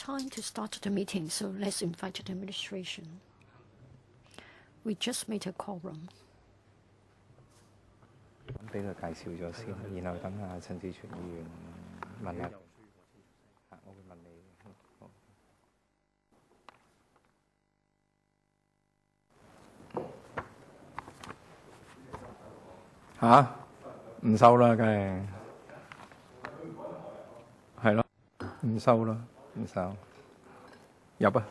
time to start the meeting, so let's invite the administration. We just made a quorum. 俾佢介紹咗先，然後等下陳志全議員問下。我會問你。嚇？唔收啦，梗係。係咯，唔收啦，唔收。入啊！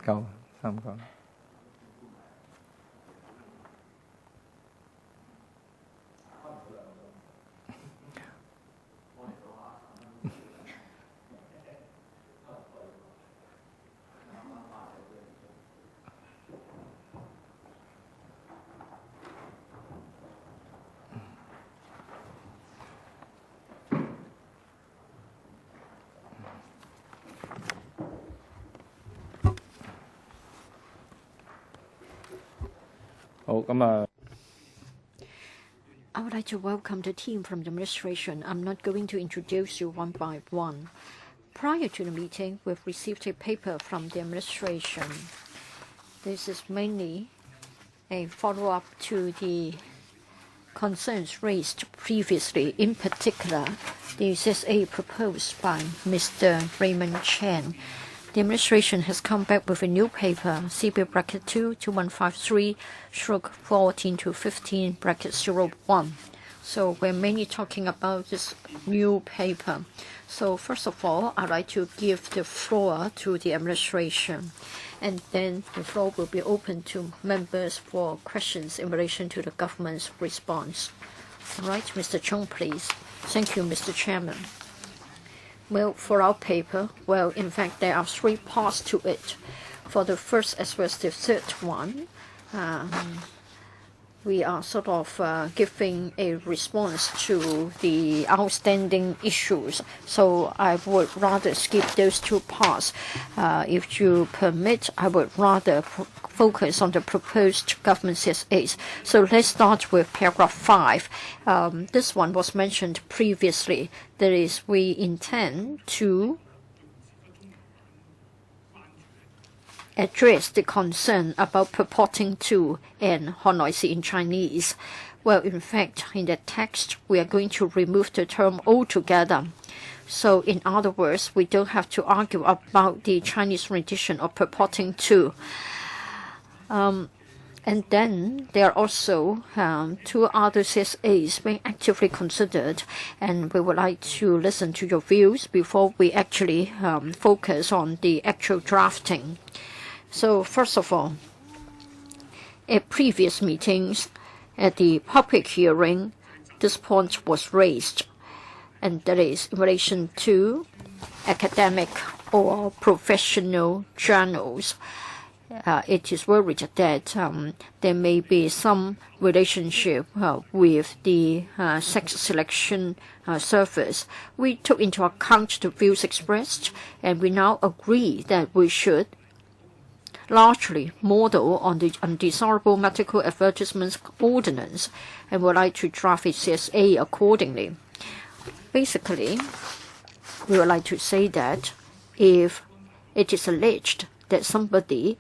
夠3個。I would like to welcome the team from the administration. I'm not going to introduce you one by one. Prior to the meeting, we've received a paper from the administration. This is mainly a follow-up to the concerns raised previously, in particular, the CSA proposed by Mr. Raymond Chen. The administration has come back with a new paper, CB bracket 2 2153/14 to 15 bracket 01. So we're mainly talking about this new paper. So first of all, I'd like to give the floor to the administration, and then the floor will be open to members for questions in relation to the government's response. All right, Mr. Chung, please. Thank you, Mr. Chairman. Well, for our paper, in fact, there are 3 parts to it. For the first as well as the third one, we are sort of giving a response to the outstanding issues. So I would rather skip those 2 parts. If you permit, I would rather focus on the proposed government CSAs. So let's start with paragraph 5. This one was mentioned previously. That is, we intend to address the concern about purporting to and Hon in Chinese. Well, in fact, in the text, we are going to remove the term altogether. So, in other words, we don't have to argue about the Chinese rendition of purporting to. And then there are also 2 other CSAs being actively considered, and we would like to listen to your views before we actually focus on the actual drafting. So first of all, at previous meetings, at the public hearing, this point was raised, and that is in relation to academic or professional journals. It is worried that there may be some relationship with the sex selection service. We took into account the views expressed, and we now agree that we should largely model on the undesirable medical advertisements ordinance, and would like to draft a CSA accordingly. Basically, we would like to say that if it is alleged that somebody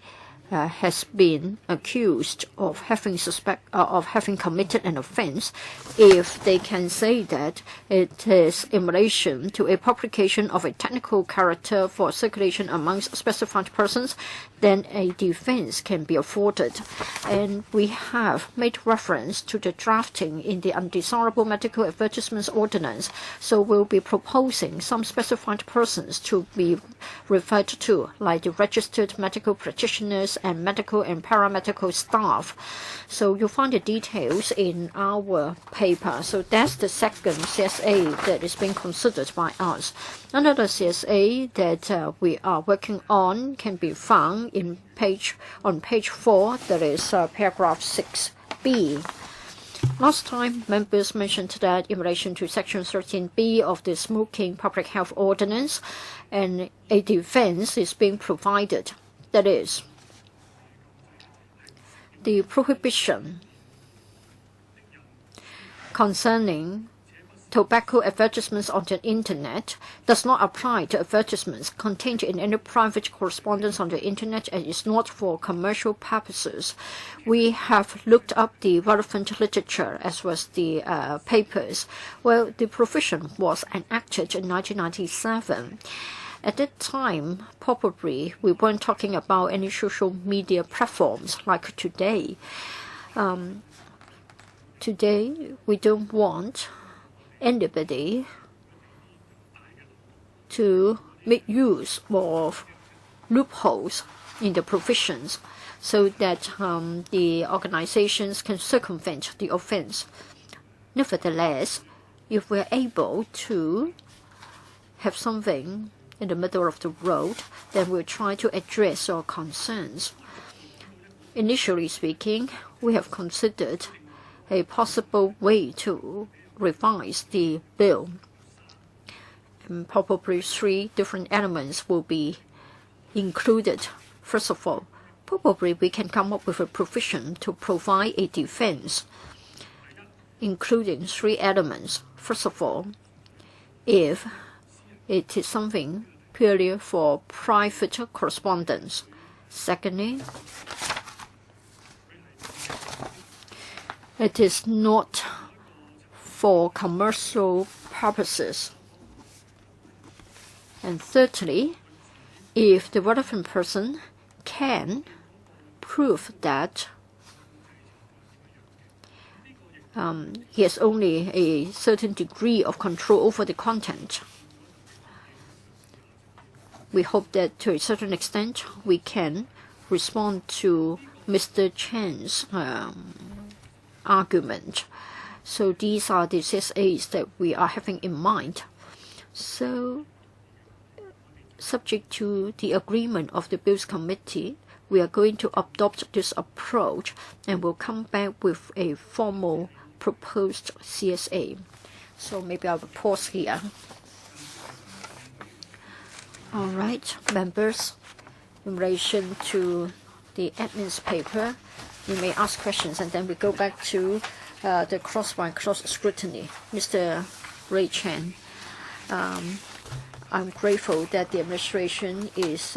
has been accused of having committed an offense, if they can say that it is in relation to a publication of a technical character for circulation amongst specified persons, then a defense can be afforded. And we have made reference to the drafting in the undesirable medical advertisements ordinance, so we'll be proposing some specified persons to be referred to, like the registered medical practitioners and medical and paramedical staff. So you'll find the details in our paper. So that's the second CSA that is being considered by us. Another CSA that we are working on can be found on page 4, that is paragraph 6b. Last time, members mentioned that in relation to Section 13b of the Smoking Public Health Ordinance, and a defense is being provided. That is, the prohibition concerning tobacco advertisements on the Internet does not apply to advertisements contained in any private correspondence on the Internet and is not for commercial purposes. We have looked up the relevant literature as well as the papers. Well, the provision was enacted in 1997. At that time, probably we weren't talking about any social media platforms like today. Today, we don't want anybody to make use of loopholes in the provisions so that the organizations can circumvent the offense. Nevertheless, if we're able to have something in the middle of the road, then we'll try to address our concerns. Initially speaking, we have considered a possible way to revise the bill. And probably 3 different elements will be included. First of all, probably we can come up with a provision to provide a defense, including 3 elements. First of all, if it is something purely for private correspondence. Secondly, it is not for commercial purposes. And thirdly, if the relevant person can prove that he has only a certain degree of control over the content, we hope that to a certain extent we can respond to Mr. Chan's argument. So these are the CSAs that we are having in mind. So, subject to the agreement of the Bills Committee, we are going to adopt this approach and will come back with a formal proposed CSA. So maybe I will pause here. All right, members, in relation to the admin's paper, you may ask questions and then we go back to the cross-by-cross scrutiny. Mr. Ray Chan, I'm grateful that the administration is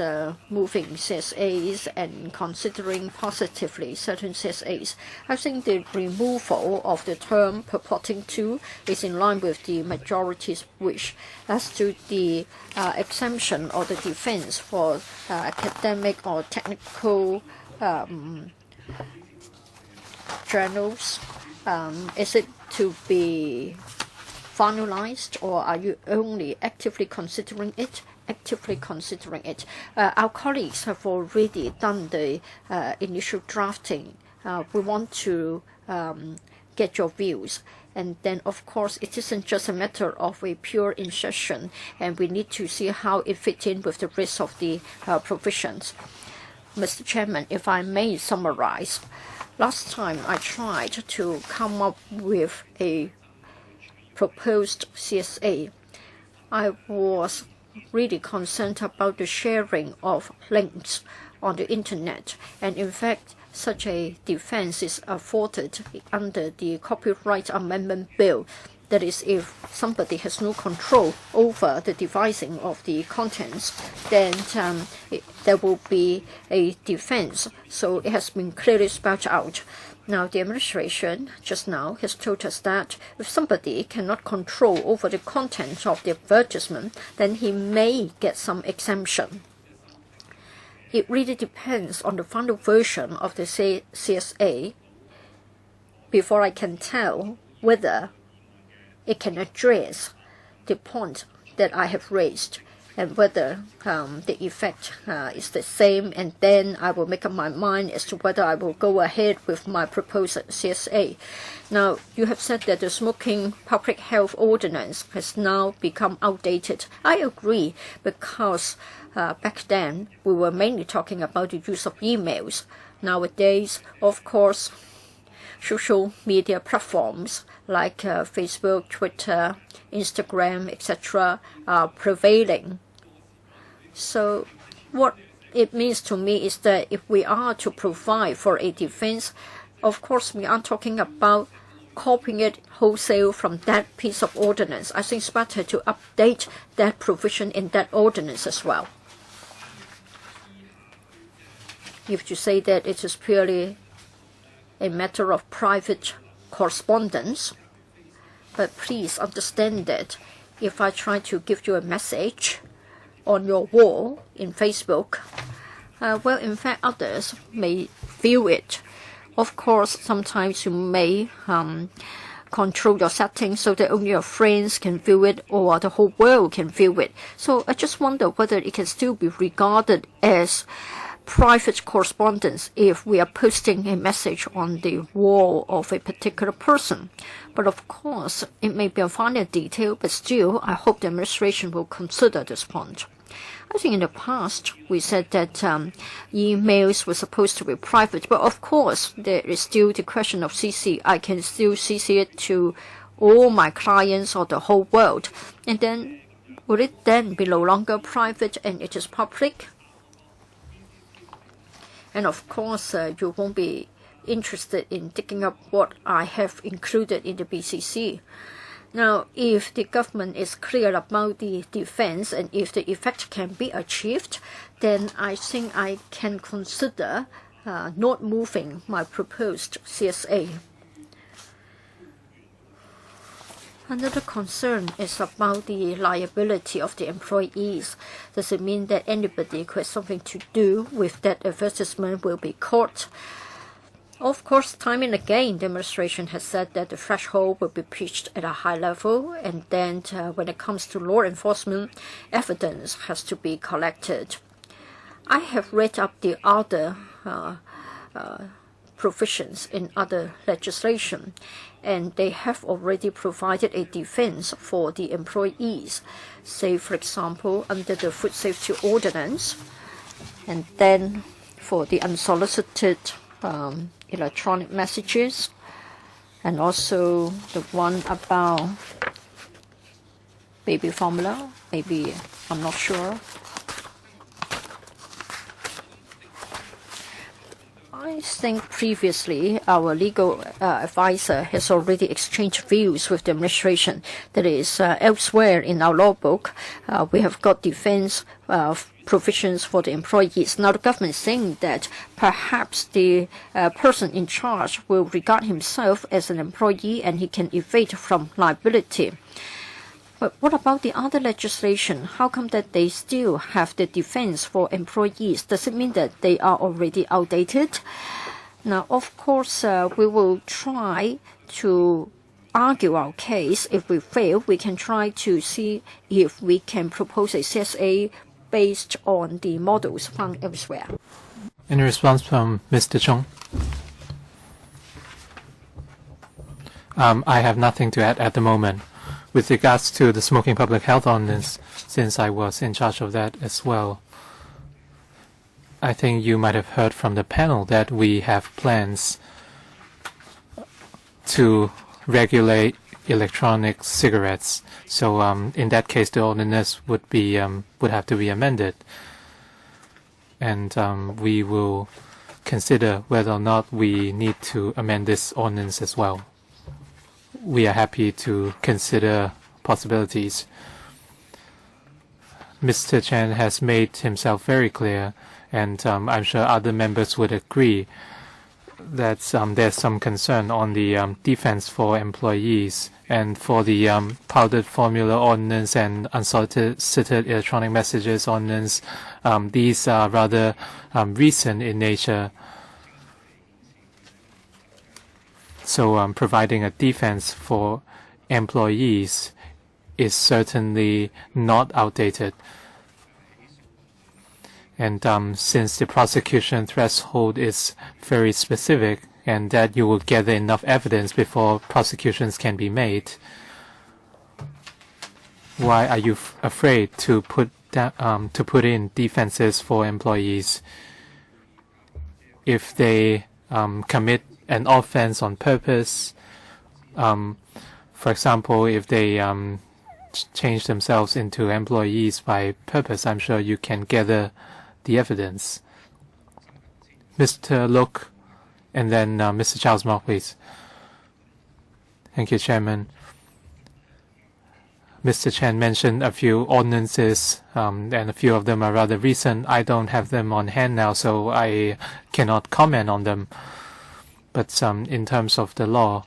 moving CSAs and considering positively certain CSAs. I think the removal of the term purporting to is in line with the majority's wish. As to the exemption or the defense for academic or technical journals, is it to be finalized, or are you only actively considering it? Actively considering it. Our colleagues have already done the initial drafting. We want to get your views. And then, of course, it isn't just a matter of a pure insertion, and we need to see how it fits in with the rest of the provisions. Mr. Chairman, if I may summarize, last time I tried to come up with a proposed CSA. I was really concerned about the sharing of links on the Internet, and in fact, such a defense is afforded under the Copyright Amendment Bill. That is, if somebody has no control over the devising of the contents, then there will be a defense. So it has been clearly spelled out. Now, the administration just now has told us that if somebody cannot control over the content of the advertisement, then he may get some exemption. It really depends on the final version of the CSA before I can tell whether it can address the point that I have raised and whether the effect is the same, and then I will make up my mind as to whether I will go ahead with my proposed CSA. Now, you have said that the Smoking Public Health Ordinance has now become outdated. I agree, because back then we were mainly talking about the use of emails. Nowadays, of course, social media platforms like Facebook, Twitter, Instagram, etc. are prevailing. So what it means to me is that if we are to provide for a defense, of course we are talking about copying it wholesale from that piece of ordinance. I think it's better to update that provision in that ordinance as well. If you say that it is purely a matter of private correspondence, but please understand that if I try to give you a message on your wall in Facebook, well, in fact, others may view it. Of course, sometimes you may control your settings so that only your friends can view it or the whole world can view it. So I just wonder whether it can still be regarded as private correspondence if we are posting a message on the wall of a particular person. But of course, it may be a finer detail, but still, I hope the administration will consider this point. I think in the past, we said that emails were supposed to be private, but of course, there is still the question of CC. I can still CC it to all my clients or the whole world. And then, would it then be no longer private and it is public? And of course, you won't be interested in digging up what I have included in the BCC. Now, if the government is clear about the defense and if the effect can be achieved, then I think I can consider not moving my proposed CSA. Another concern is about the liability of the employees. Does it mean that anybody who has something to do with that advertisement will be caught? Of course, time and again, the administration has said that the threshold will be pitched at a high level, and then when it comes to law enforcement, evidence has to be collected. I have read up the other provisions in other legislation, and they have already provided a defense for the employees. Say, for example, under the Food Safety Ordinance, and then for the unsolicited electronic messages, and also the one about baby formula, maybe, I'm not sure. I think previously our legal advisor has already exchanged views with the administration. That is, elsewhere in our law book, we have got defense provisions for the employees. Now the government is saying that perhaps the person in charge will regard himself as an employee and he can evade from liability. But what about the other legislation? How come that they still have the defense for employees? Does it mean that they are already outdated? Now, of course, we will try to argue our case. If we fail, we can try to see if we can propose a CSA based on the models found elsewhere. Any response from Mr. Chung? I have nothing to add at the moment. With regards to the Smoking Public Health Ordinance, since I was in charge of that as well, I think you might have heard from the panel that we have plans to regulate electronic cigarettes. So in that case, the ordinance would have to be amended, and we will consider whether or not we need to amend this ordinance as well. We are happy to consider possibilities. Mr. Chan has made himself very clear, and I'm sure other members would agree that there's some concern on the defense for employees, and for the powdered formula ordinance and unsolicited electronic messages ordinance. These are rather recent in nature. So providing a defense for employees is certainly not outdated. And since the prosecution threshold is very specific, and that you will gather enough evidence before prosecutions can be made, why are you afraid to put in defenses for employees? If they commit an offense on purpose, for example, if they change themselves into employees by purpose, I'm sure you can gather the evidence. Mr. Look, and then Mr. Charles Mock, please. Thank you, Chairman. Mr. Chen mentioned a few ordinances, and a few of them are rather recent. I don't have them on hand now, so I cannot comment on them. But in terms of the law,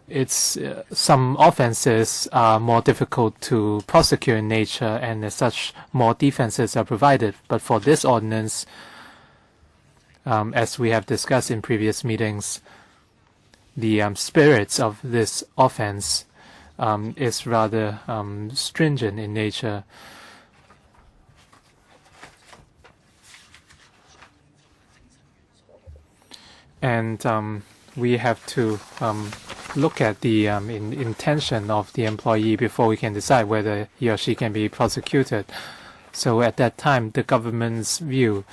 it's some offenses are more difficult to prosecute in nature, and as such, more defenses are provided. But for this ordinance, as we have discussed in previous meetings, the spirits of this offense is rather stringent in nature. And we have to look at the intention of the employee before we can decide whether he or she can be prosecuted. So at that time, the government's view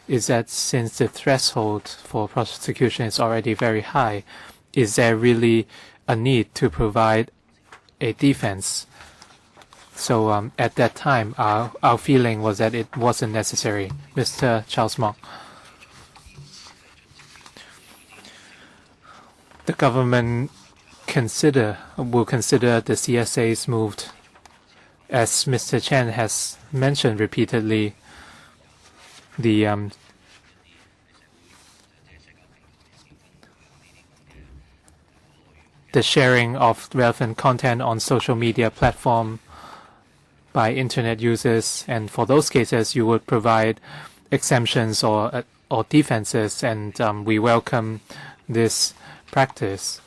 is that since the threshold for prosecution is already very high, is there really a need to provide a defense? So at that time, our feeling was that it wasn't necessary. Mr. Charles Mok. The government will consider the CSAs moved. As Mr. Chen has mentioned repeatedly, the sharing of relevant content on social media platform by internet users, and for those cases you would provide exemptions or defenses, and we welcome this practice.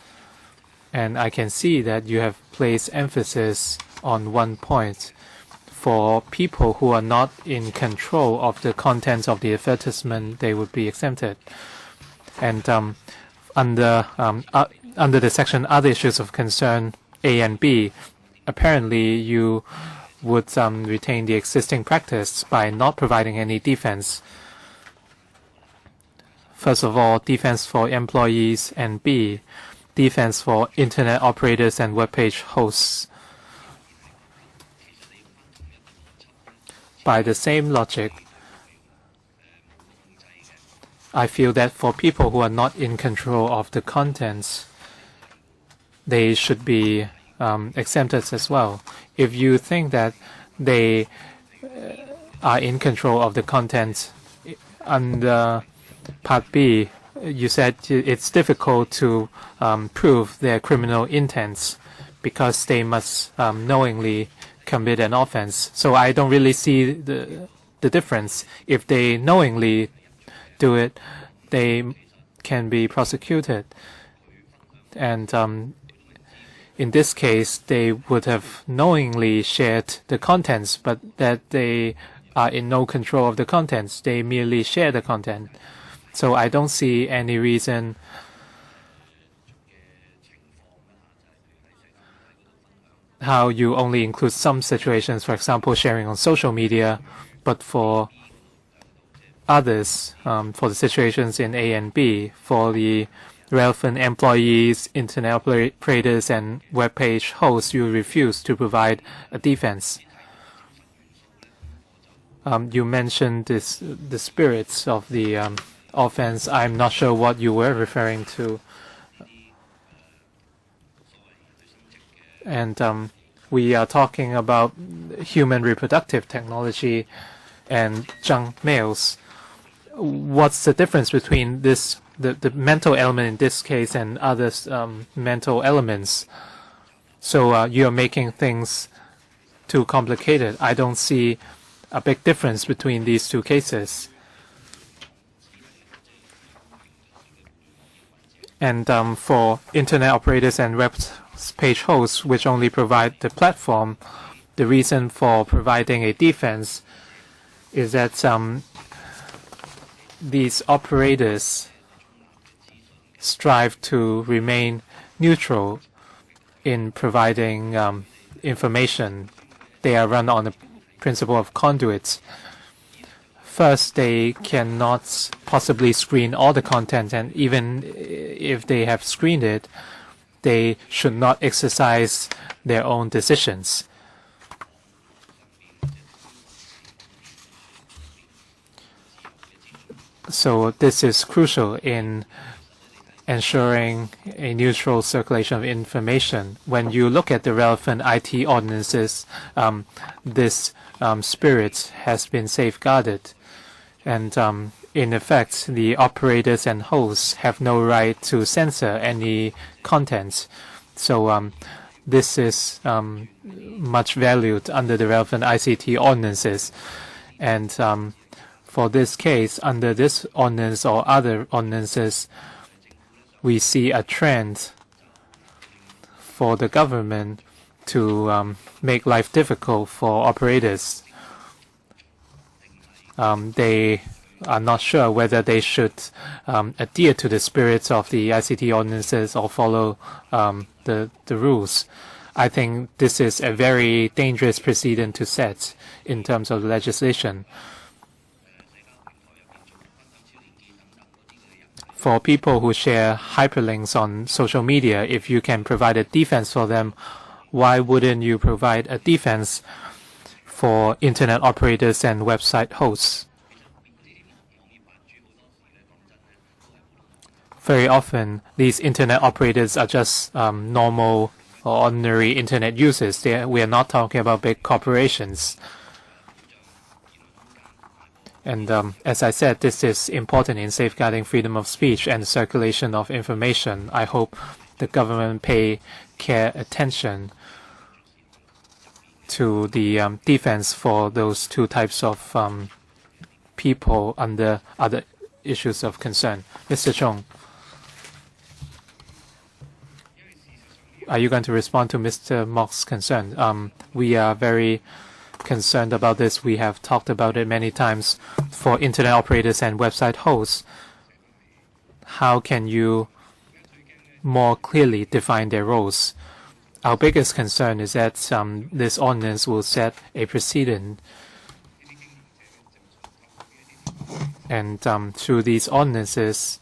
And I can see that you have placed emphasis on one point. For people who are not in control of the contents of the advertisement, they would be exempted. And under the section Other Issues of Concern A and B, apparently you would retain the existing practice by not providing any defense. First of all, defense for employees, and B, defense for internet operators and web page hosts. By the same logic, I feel that for people who are not in control of the contents, they should be exempted as well. If you think that they are in control of the content under Part B, you said it's difficult to prove their criminal intents because they must knowingly commit an offense. So I don't really see the difference. If they knowingly do it, they can be prosecuted. And in this case, they would have knowingly shared the contents, but that they are in no control of the contents. They merely share the content. So I don't see any reason how you only include some situations, for example, sharing on social media, but for others, for the situations in A and B, for the relevant employees, internet operators, and web page hosts, you refuse to provide a defense. You mentioned the spirits of the offense. I'm not sure what you were referring to. And we are talking about human reproductive technology and junk mails. What's the difference between this, the mental element in this case, and other mental elements? So you're making things too complicated. I don't see a big difference between these two cases. And for internet operators and web page hosts, which only provide the platform, the reason for providing a defense is that these operators strive to remain neutral in providing information. They are run on the principle of conduits. First, they cannot possibly screen all the content, and even if they have screened it, they should not exercise their own decisions. So this is crucial in ensuring a neutral circulation of information. When you look at the relevant IT ordinances, this spirit has been safeguarded. And in effect, the operators and hosts have no right to censor any content. So this is much valued under the relevant ICT ordinances. And for this case, under this ordinance or other ordinances, we see a trend for the government to make life difficult for operators. They are not sure whether they should adhere to the spirits of the ICT ordinances or follow the rules. I think this is a very dangerous precedent to set in terms of legislation. For people who share hyperlinks on social media, if you can provide a defense for them, why wouldn't you provide a defense for internet operators and website hosts? Very often, these internet operators are just normal or ordinary internet users. We are not talking about big corporations. And as I said, this is important in safeguarding freedom of speech and circulation of information. I hope the government pay care attention to the defense for those two types of people under other issues of concern. Mr. Chung, are you going to respond to Mr. Mok's concern? We are very concerned about this. We have talked about it many times. For internet operators and website hosts, how can you more clearly define their roles? Our biggest concern is that this ordinance will set a precedent, and through these ordinances,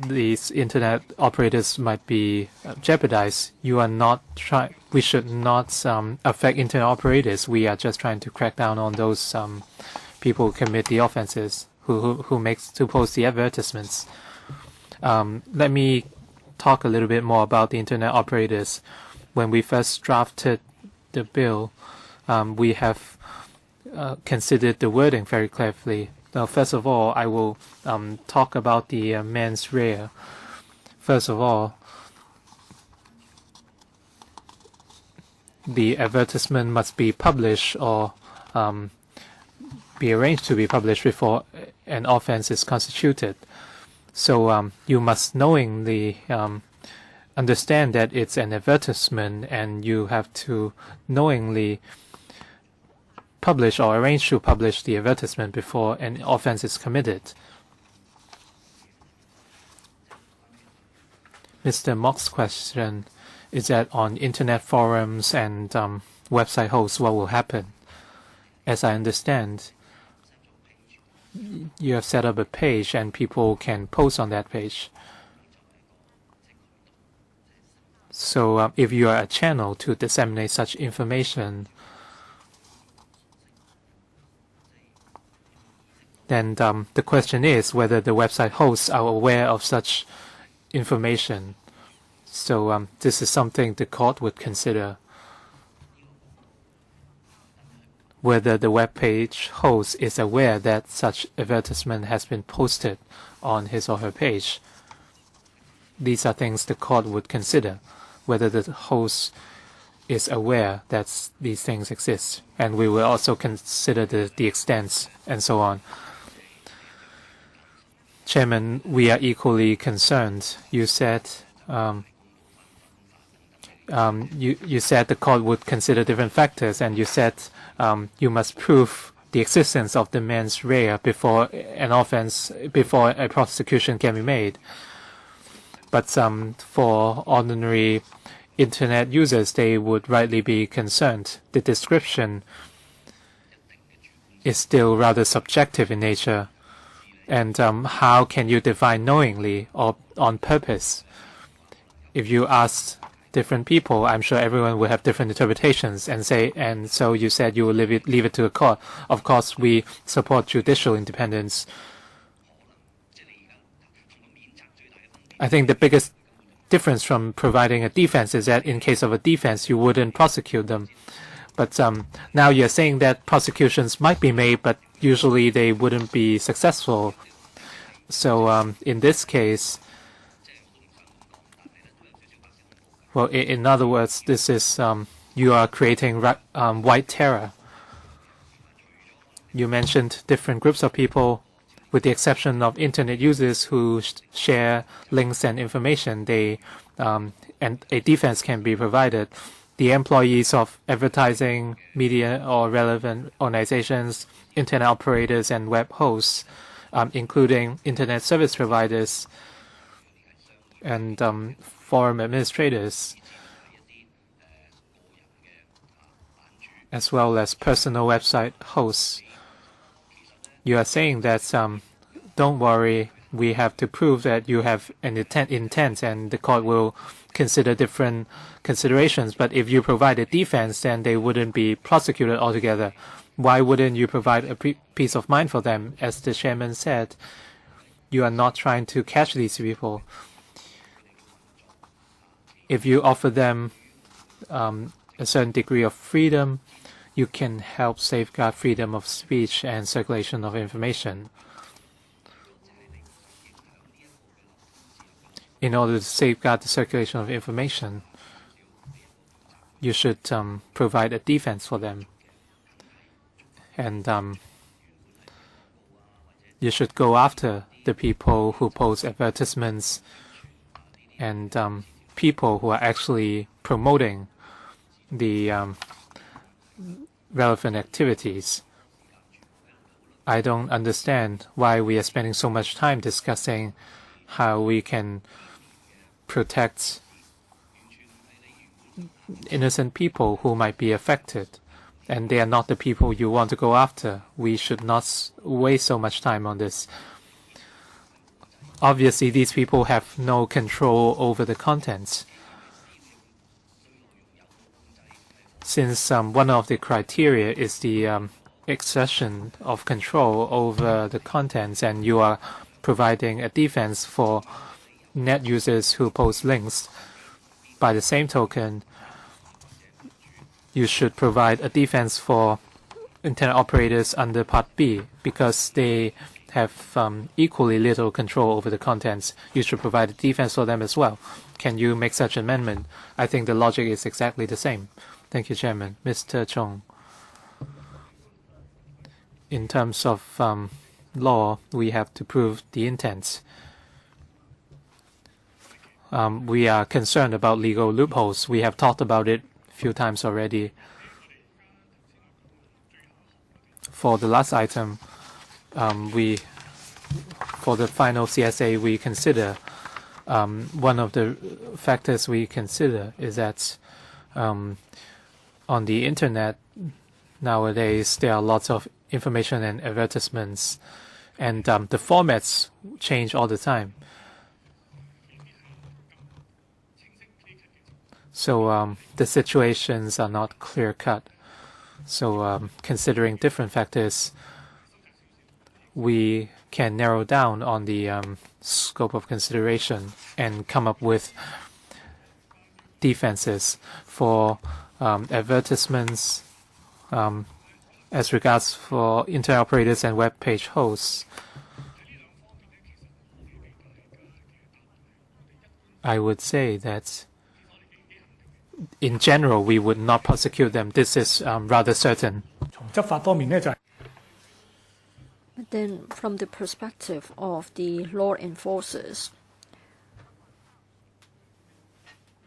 these internet operators might be jeopardized. We should not affect internet operators. We are just trying to crack down on those people who commit the offenses, who post the advertisements. Let me talk a little bit more about the internet operators. When we first drafted the bill, we have considered the wording very carefully. Now, first of all, I will talk about the mens rea. First of all, the advertisement must be published or be arranged to be published before an offense is constituted. So you must knowingly understand that it's an advertisement, and you have to knowingly publish or arrange to publish the advertisement before an offense is committed. Mr. Mok's question is that on internet forums and website hosts, what will happen? As I understand, you have set up a page and people can post on that page. So if you are a channel to disseminate such information, then the question is whether the website hosts are aware of such information. So this is something the court would consider, whether the web page host is aware that such advertisement has been posted on his or her page. These are things the court would consider, whether the host is aware that these things exist. And we will also consider the extent and so on. Chairman, we are equally concerned. You said you said the court would consider different factors, and you said you must prove the existence of the mens rea before a prosecution can be made. But for ordinary internet users, they would rightly be concerned. The description is still rather subjective in nature. And how can you define knowingly or on purpose? If you ask different people, I'm sure everyone will have different interpretations and so you said you will leave it to the court. Of course, we support judicial independence. I think the biggest difference from providing a defense is that in case of a defense, you wouldn't prosecute them. But now you're saying that prosecutions might be made, but usually they wouldn't be successful. So in this case, well, in other words, this is you are creating white terror. You mentioned different groups of people, with the exception of internet users who share links and information. And a defense can be provided. The employees of advertising, media, or relevant organizations, internet operators, and web hosts, including internet service providers and forum administrators, as well as personal website hosts. You are saying that, don't worry, we have to prove that you have an intent, and the court will consider different considerations. But if you provide a defense, then they wouldn't be prosecuted altogether. Why wouldn't you provide a peace of mind for them? As the chairman said, you are not trying to catch these people. If you offer them a certain degree of freedom, you can help safeguard freedom of speech and circulation of information. In order to safeguard the circulation of information, you should provide a defense for them. And you should go after the people who post advertisements and people who are actually promoting the relevant activities. I don't understand why we are spending so much time discussing how we can protect innocent people who might be affected, and they are not the people you want to go after. We should not waste so much time on this. Obviously, these people have no control over the contents. Since one of the criteria is the exertion of control over the contents, and you are providing a defense for net users who post links, by the same token, you should provide a defense for internet operators under Part B, because they have equally little control over the contents. You should provide a defense for them as well. Can you make such an amendment? I think the logic is exactly the same. Thank you, Chairman. Mr. Chung. In terms of law, we have to prove the intent. We are concerned about legal loopholes. We have talked about it a few times already. For the last item, for the final CSA, we consider one of the factors we consider is that on the internet nowadays there are lots of information and advertisements, and the formats change all the time. So the situations are not clear-cut. So considering different factors, we can narrow down on the scope of consideration and come up with defenses for advertisements as regards for internet operators and web page hosts. I would say that in general, we would not prosecute them. This is rather certain. But then, from the perspective of the law enforcers,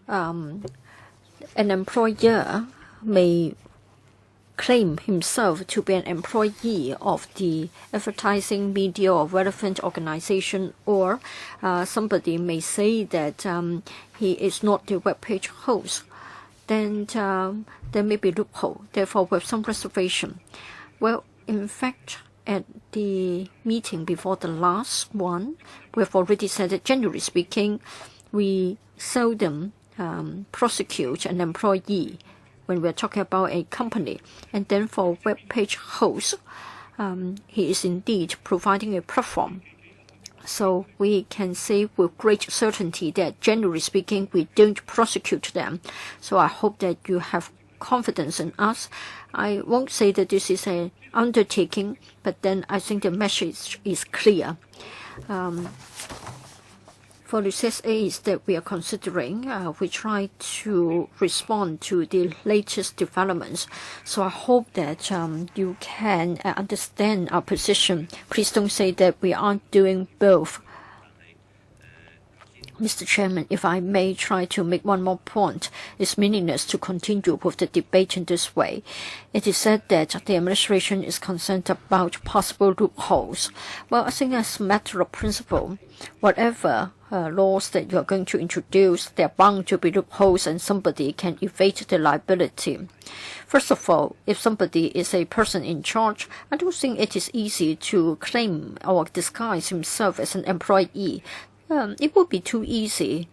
an employer may claim himself to be an employee of the advertising, media, or relevant organization, or somebody may say that he is not the web page host. Then there may be loophole, therefore with some reservation. Well, in fact, at the meeting before the last one, we have already said that generally speaking, we seldom prosecute an employee when we're talking about a company. And then for web page host, he is indeed providing a platform. So we can say with great certainty that generally speaking, we don't prosecute them. So I hope that you have confidence in us. I won't say that this is an undertaking, but then I think the message is clear. For the CSAs that we are considering, we try to respond to the latest developments. So I hope that you can understand our position. Please don't say that we aren't doing both. Mr. Chairman, if I may try to make one more point, it's meaningless to continue with the debate in this way. It is said that the administration is concerned about possible loopholes. Well, I think as a matter of principle, whatever laws that you are going to introduce, there are bound to be loopholes and somebody can evade the liability. First of all, if somebody is a person in charge, I don't think it is easy to claim or disguise himself as an employee. It would be too easy.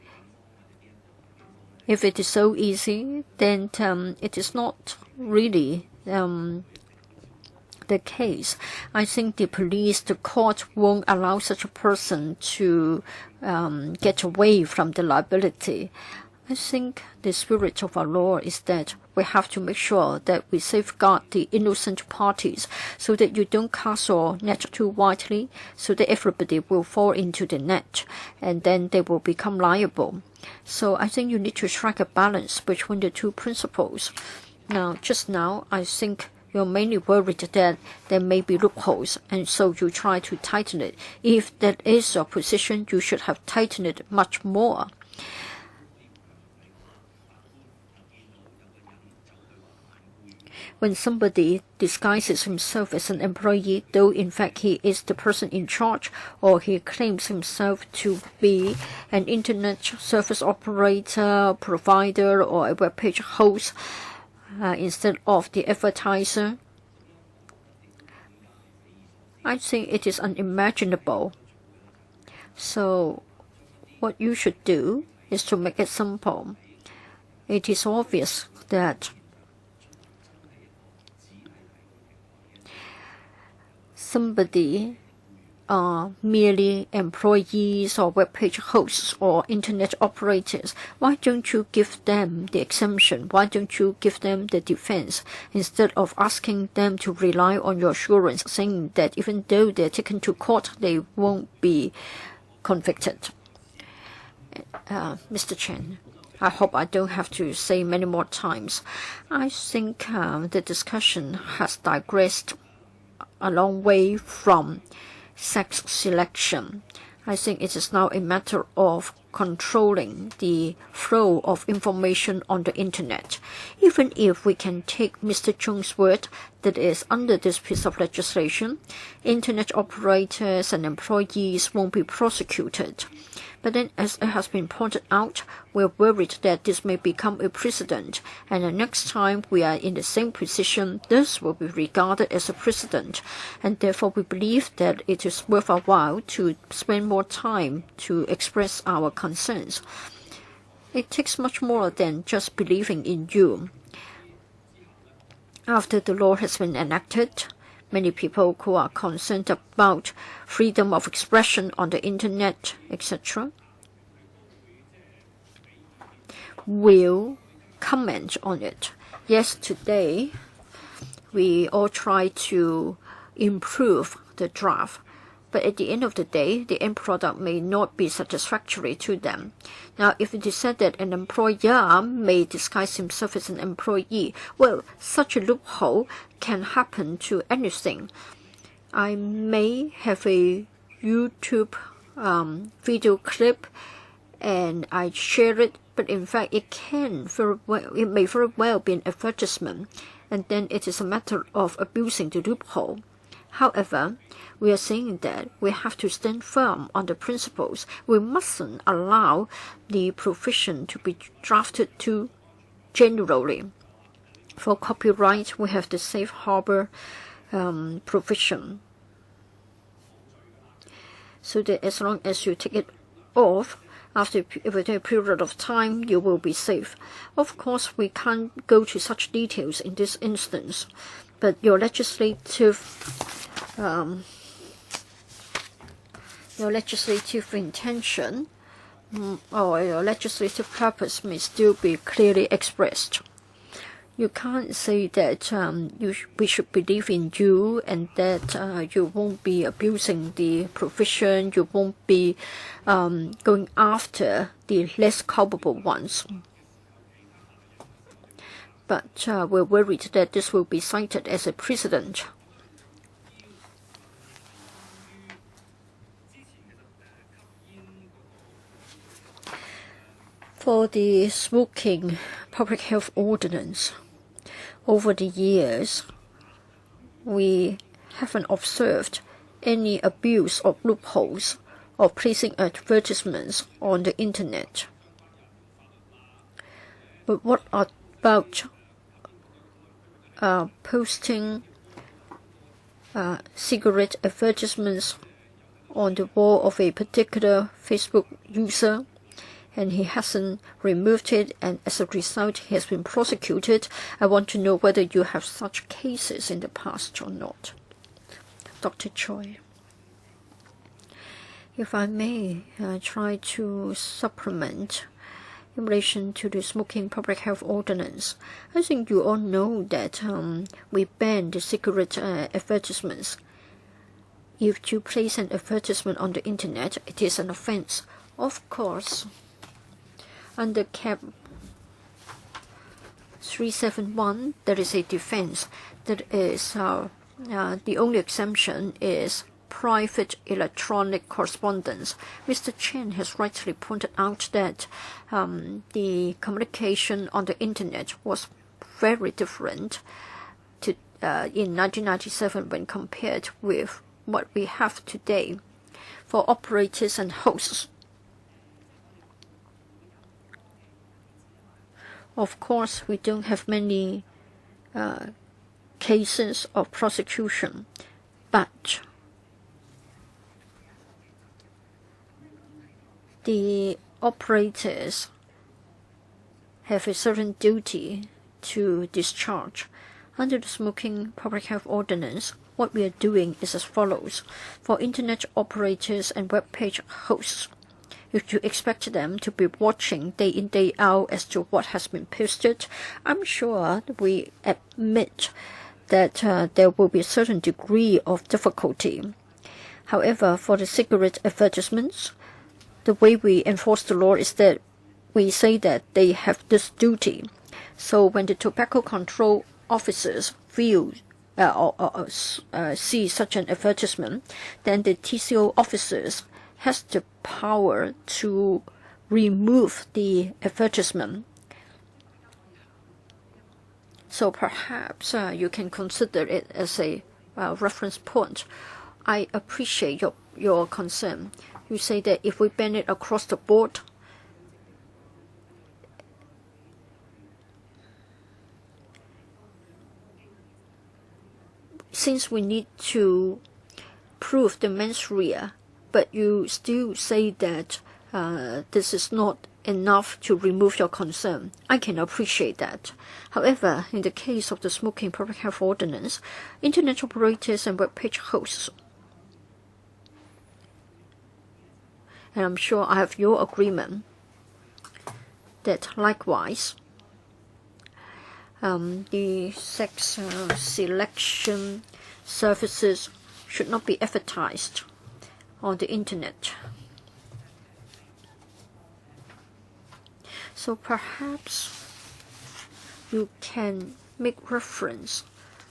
If it is so easy, then it is not really the case. I think the police, the court won't allow such a person to get away from the liability. I think the spirit of our law is that we have to make sure that we safeguard the innocent parties so that you don't cast your net too widely, so that everybody will fall into the net and then they will become liable. So I think you need to strike a balance between the two principles. Now, just now, I think you're mainly worried that there may be loopholes, and so you try to tighten it. If that is your position, you should have tightened it much more. When somebody disguises himself as an employee, though in fact he is the person in charge, or he claims himself to be an internet service operator, provider, or a web page host instead of the advertiser, I think it is unimaginable. So what you should do is to make it simple. It is obvious that somebody are merely employees or web page hosts or internet operators. Why don't you give them the exemption? Why don't you give them the defense instead of asking them to rely on your assurance, saying that even though they're taken to court, they won't be convicted? Mr. Chen, I hope I don't have to say many more times. I think the discussion has digressed a long way from sex selection. I think it is now a matter of controlling the flow of information on the internet. Even if we can take Mr. Chung's word that is under this piece of legislation, internet operators and employees won't be prosecuted. But then, as it has been pointed out, we're worried that this may become a precedent, and the next time we are in the same position, this will be regarded as a precedent, and therefore we believe that it is worth our while to spend more time to express our concerns. It takes much more than just believing in you. After the law has been enacted, many people who are concerned about freedom of expression on the internet, etc., will comment on it. Yes, today we all try to improve the draft, but at the end of the day, the end product may not be satisfactory to them. Now, if it is said that an employer may disguise himself as an employee, well, such a loophole can happen to anything. I may have a YouTube video clip and I share it, but in fact it may very well be an advertisement, and then it is a matter of abusing the loophole. However, we are saying that we have to stand firm on the principles. We mustn't allow the provision to be drafted too generally. For copyright, we have the safe harbor provision, so that as long as you take it off, after a period of time, you will be safe. Of course, we can't go to such details in this instance, but your legislative your legislative intention or your legislative purpose may still be clearly expressed. You can't say that we should believe in you and that you won't be abusing the provision, you won't be going after the less culpable ones. But we're worried that this will be cited as a precedent. For the smoking public health ordinance, over the years, we haven't observed any abuse of loopholes of placing advertisements on the internet. But what about posting cigarette advertisements on the wall of a particular Facebook user, and he hasn't removed it, and as a result he has been prosecuted? I want to know whether you have such cases in the past or not. Dr. Choi. If I may try to supplement in relation to the smoking public health ordinance, I think you all know that we banned the cigarette advertisements. If you place an advertisement on the internet, it is an offense. Of course, under Cap 371, there is a defense. That is, the only exemption is private electronic correspondence. Mr. Chen has rightly pointed out that the communication on the internet was very different to, in 1997 when compared with what we have today. For operators and hosts, of course, we don't have many cases of prosecution, but the operators have a certain duty to discharge. Under the Smoking Public Health Ordinance, what we are doing is as follows. For internet operators and web page hosts, if you expect them to be watching day in, day out as to what has been posted, I'm sure we admit that there will be a certain degree of difficulty. However, for the cigarette advertisements, the way we enforce the law is that we say that they have this duty. So when the tobacco control officers view see such an advertisement, then the TCO officers has the power to remove the advertisement. So perhaps you can consider it as a reference point. I appreciate your concern. You say that if we ban it across the board, since we need to prove the mens rea, but you still say that this is not enough to remove your concern. I can appreciate that. However, in the case of the Smoking Public Health Ordinance, internet operators and web page hosts, and I'm sure I have your agreement that likewise the sex selection services should not be advertised on the internet. So perhaps you can make reference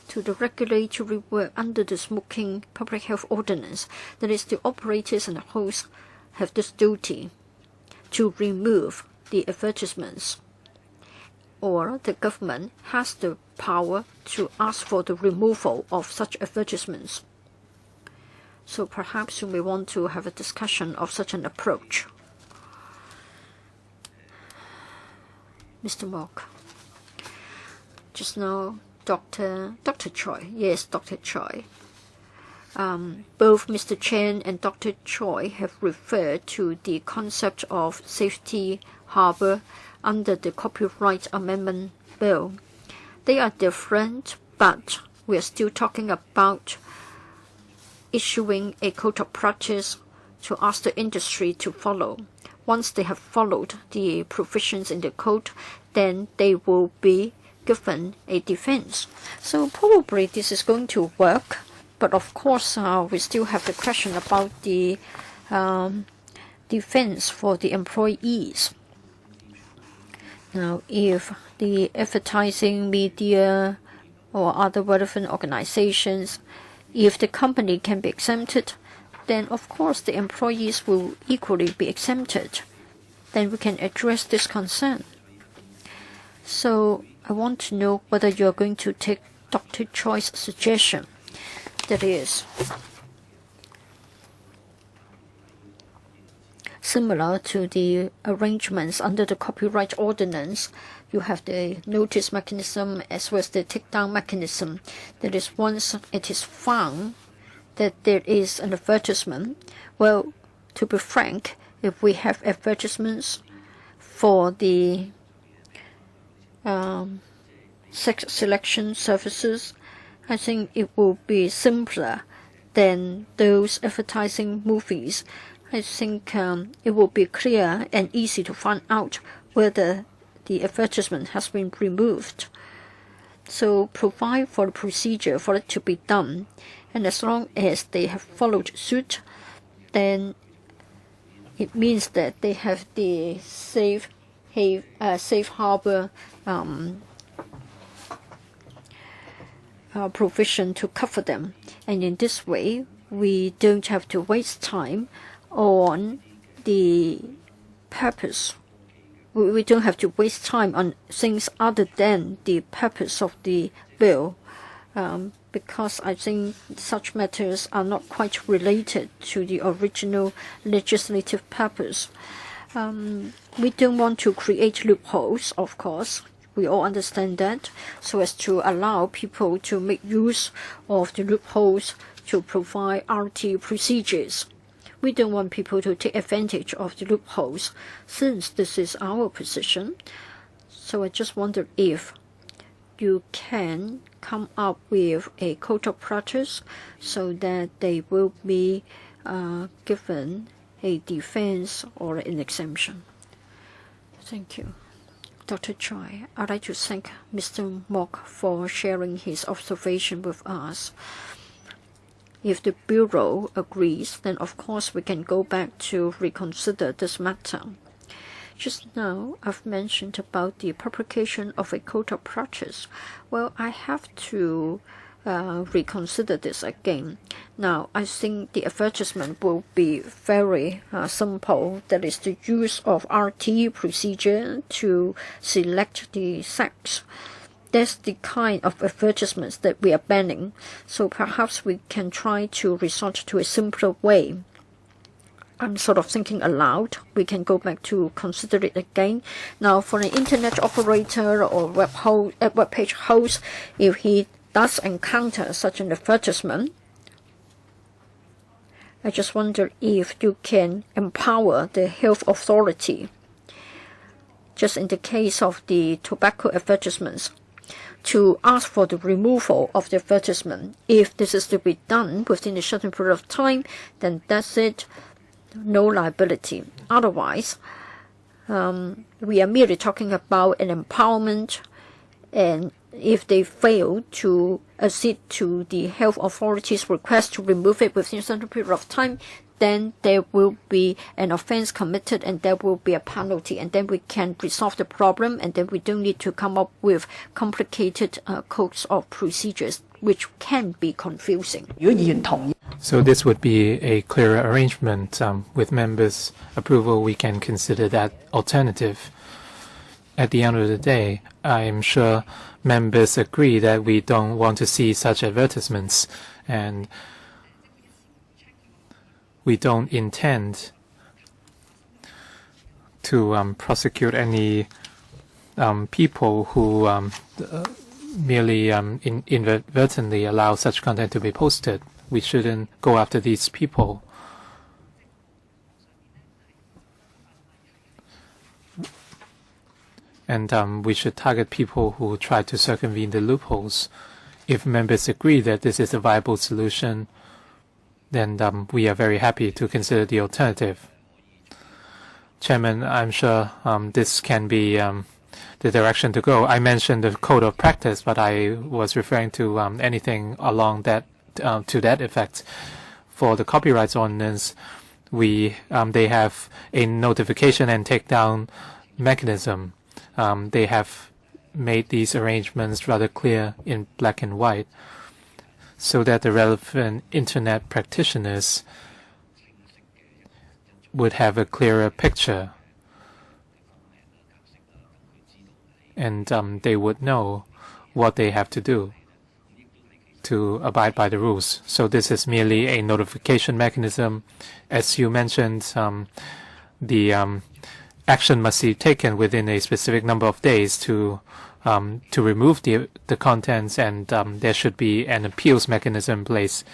to the regulatory work under the Smoking Public Health Ordinance. That is, the operators and the hosts have this duty to remove the advertisements, or the government has the power to ask for the removal of such advertisements. So perhaps you may want to have a discussion of such an approach. Mr. Mok. Just now, Dr. Choi. Yes, Dr. Choi. Both Mr. Chen and Dr. Choi have referred to the concept of safety harbor under the Copyright Amendment Bill. They are different, but we are still talking about issuing a code of practice to ask the industry to follow. Once they have followed the provisions in the code, then they will be given a defense. So probably this is going to work, but of course we still have the question about the defense for the employees. Now, if the advertising media or other relevant organizations, if the company can be exempted, then of course the employees will equally be exempted. Then we can address this concern. So I want to know whether you are going to take Dr. Choi's suggestion. That is similar to the arrangements under the copyright ordinance. You have the notice mechanism as well as the takedown mechanism. That is, once it is found that there is an advertisement, well, to be frank, if we have advertisements for the sex selection services, I think it will be simpler than those advertising movies. I think it will be clear and easy to find out whether the advertisement has been removed. So provide for the procedure for it to be done, and as long as they have followed suit, then it means that they have the safe harbor provision to cover them. And in this way, we don't have to waste time on the purpose. We don't have to waste time on things other than the purpose of the bill, because I think such matters are not quite related to the original legislative purpose. We don't want to create loopholes, of course. We all understand that, so as to allow people to make use of the loopholes to provide RT procedures. We don't want people to take advantage of the loopholes, since this is our position. So I just wonder if you can come up with a code of practice so that they will be given a defense or an exemption. Thank you. Dr. Choi, I'd like to thank Mr. Mok for sharing his observation with us. If the Bureau agrees, then of course we can go back to reconsider this matter. Just now, I've mentioned about the publication of a code of practice. Well, I have to reconsider this again. Now, I think the advertisement will be very simple. That is the use of RT procedure to select the sex. That's the kind of advertisements that we are banning. So perhaps we can try to resort to a simpler way. I'm sort of thinking aloud. We can go back to consider it again. Now, for an internet operator or web page host, if he does encounter such an advertisement, I just wonder if you can empower the health authority, just in the case of the tobacco advertisements, to ask for the removal of the advertisement. If this is to be done within a certain period of time, then that's it, no liability. Otherwise, we are merely talking about an empowerment, and if they fail to accede to the health authority's request to remove it within a certain period of time, then there will be an offense committed and there will be a penalty, and then we can resolve the problem, and then we don't need to come up with complicated codes of procedures, which can be confusing. So this would be a clearer arrangement. With members' approval, we can consider that alternative. At the end of the day, I'm sure members agree that we don't want to see such advertisements, and we don't intend to prosecute any people who merely inadvertently allow such content to be posted. We shouldn't go after these people. And we should target people who try to circumvent the loopholes. If members agree that this is a viable solution, then we are very happy to consider the alternative. Chairman, I'm sure this can be the direction to go. I mentioned the code of practice, but I was referring to anything along that to that effect. For the copyright ordinance, they have a notification and takedown mechanism. They have made these arrangements rather clear in black and white, so that the relevant internet practitioners would have a clearer picture, and they would know what they have to do to abide by the rules. So this is merely a notification mechanism. As you mentioned, the action must be taken within a specific number of days to remove the contents, and there should be an appeals mechanism in place.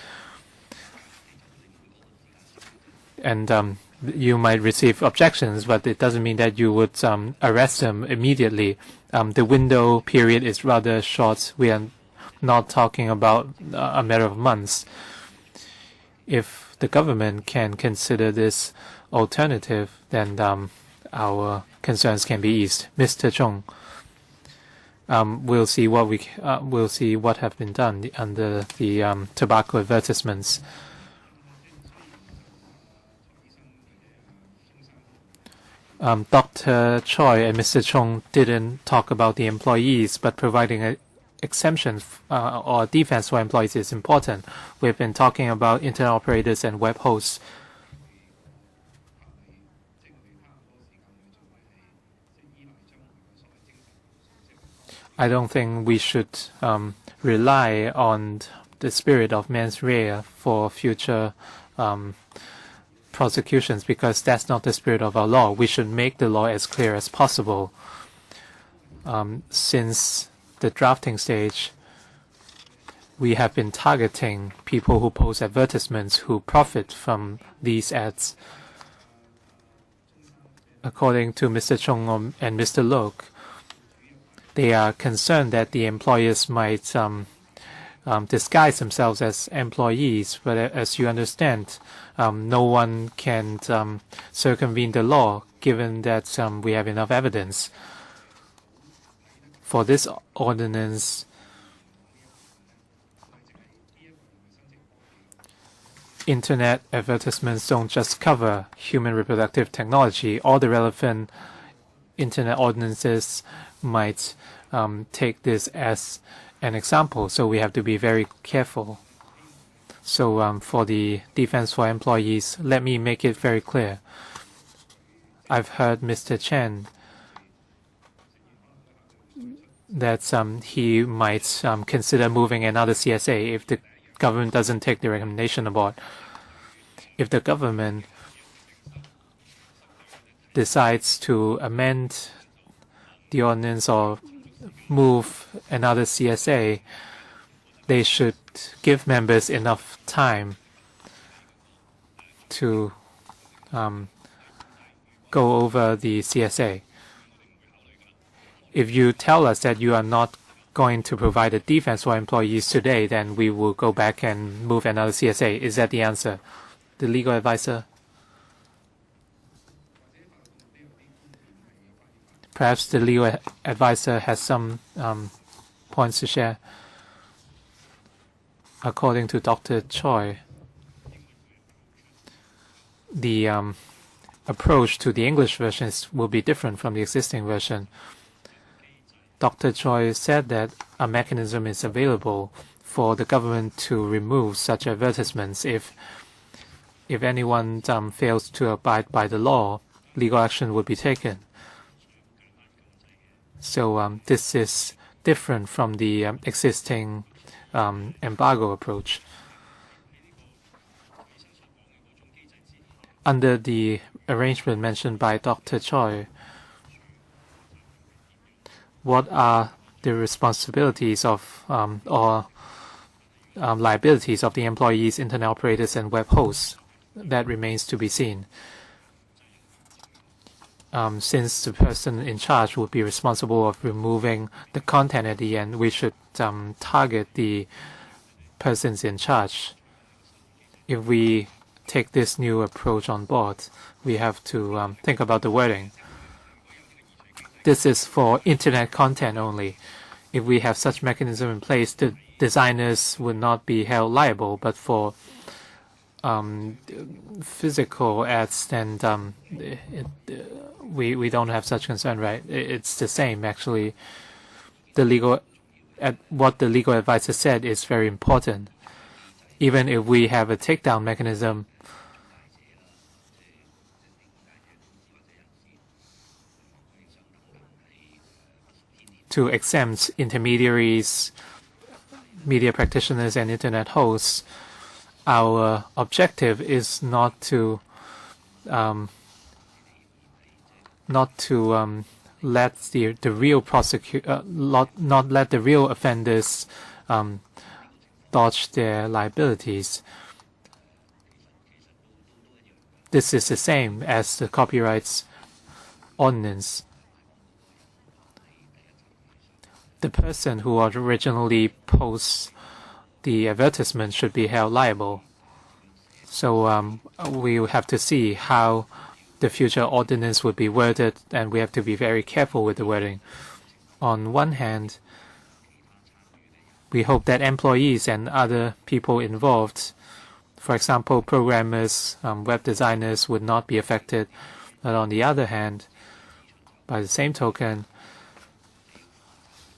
And you might receive objections, but it doesn't mean that you would arrest them immediately. The window period is rather short. We are not talking about a matter of months. If the government can consider this alternative, then our concerns can be eased. Mr. Chung, we'll see what have been done under the tobacco advertisements. Dr. Choi and Mr. Chung didn't talk about the employees, but providing an exemption or defense for employees is important. We've been talking about internet operators and web hosts. I don't think we should rely on the spirit of mens rea for future prosecutions, because that's not the spirit of our law. We should make the law as clear as possible. Since the drafting stage, we have been targeting people who post advertisements who profit from these ads. According to Mr. Chung and Mr. Lok, they are concerned that the employers might disguise themselves as employees, but as you understand, no one can circumvent the law, given that we have enough evidence. For this ordinance, internet advertisements don't just cover human reproductive technology. All the relevant internet ordinances might take this as an example, so we have to be very careful. So for the defense for employees, let me make it very clear. I've heard Mr. Chen that he might consider moving another CSA if the government doesn't take the recommendation aboard. If the government decides to amend the ordinance or move another CSA, they should give members enough time to go over the CSA. If you tell us that you are not going to provide a defense for employees today, then we will go back and move another CSA. Is that the answer? The legal advisor? Perhaps the legal advisor has some points to share. According to Dr. Choi, the approach to the English version will be different from the existing version. Dr. Choi said that a mechanism is available for the government to remove such advertisements if anyone fails to abide by the law, legal action would be taken. So this is different from the existing embargo approach. Under the arrangement mentioned by Dr. Choi, what are the responsibilities of or liabilities of the employees, internet operators, and web hosts? That remains to be seen. Since the person in charge would be responsible of removing the content at the end, we should target the persons in charge. if we take this new approach on board, we have to think about the wording. This is for internet content only. If we have such mechanism in place, the designers would not be held liable, but for physical ads, then we don't have such concern, right? It's the same, actually. What the legal advisor said is very important. Even if we have a takedown mechanism, to exempt intermediaries, media practitioners, and internet hosts, our objective is not to let the real not let the real offenders dodge their liabilities. This is the same as the copyrights ordinance. The person who originally posts the advertisement should be held liable. So we have to see how the future ordinance would be worded, and we have to be very careful with the wording. On one hand, we hope that employees and other people involved, for example, programmers, web designers, would not be affected. But on the other hand, by the same token,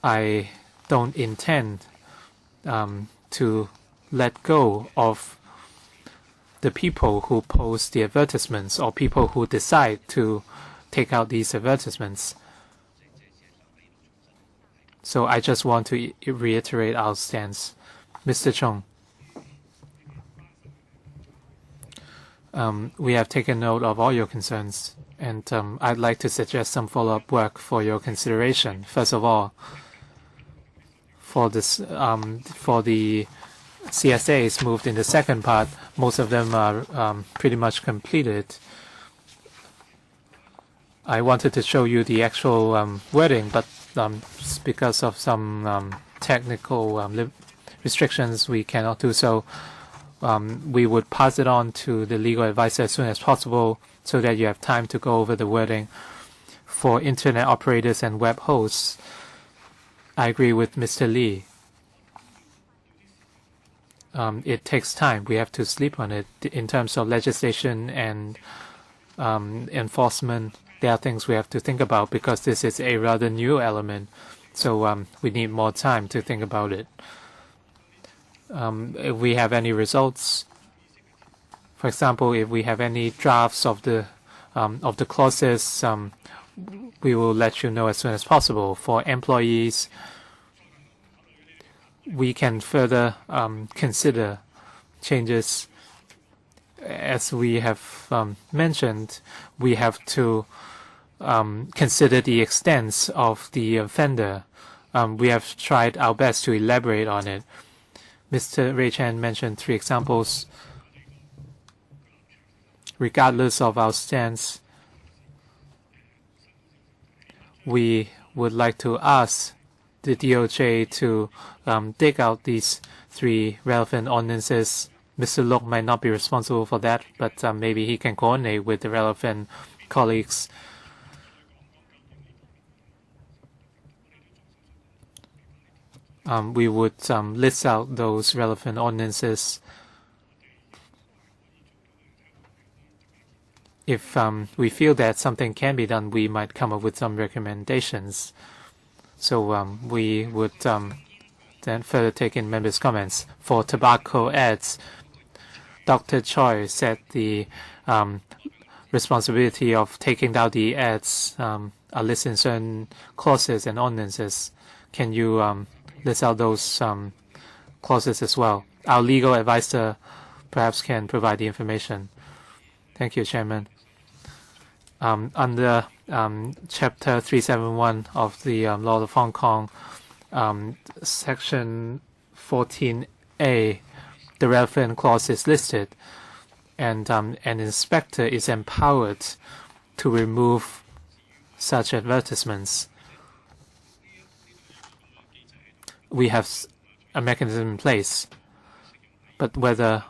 I don't intend to let go of the people who post the advertisements or people who decide to take out these advertisements. So I just want to reiterate our stance. Mr. Chung, we have taken note of all your concerns, and I'd like to suggest some follow-up work for your consideration. First of all, for the CSAs moved in the second part, most of them are pretty much completed. I wanted to show you the actual wording, but because of some technical restrictions, we cannot do so. We would pass it on to the legal advisor as soon as possible so that you have time to go over the wording. For internet operators and web hosts, I agree with Mr. Lee. It takes time. We have to sleep on it. In terms of legislation and enforcement, there are things we have to think about because this is a rather new element. So we need more time to think about it. If we have any results, for example, if we have any drafts of the clauses, we will let you know as soon as possible. For employees, we can further consider changes. As we have mentioned, we have to consider the extent of the offender. We have tried our best to elaborate on it. Mr. Ray Chan mentioned 3 examples. Regardless of our stance, we would like to ask the DOJ to dig out these 3 relevant ordinances. Mr. Lok might not be responsible for that, but maybe he can coordinate with the relevant colleagues. We would list out those relevant ordinances. If we feel that something can be done, we might come up with some recommendations. So we would then further take in members' comments. For tobacco ads, Dr. Choi said the responsibility of taking down the ads are listed in certain clauses and ordinances. Can you list out those clauses as well? Our legal advisor perhaps can provide the information. Thank you, Chairman. Under Chapter 371 of the Law of Hong Kong, Section 14A, the relevant clause is listed, and an inspector is empowered to remove such advertisements. We have a mechanism in place, but whether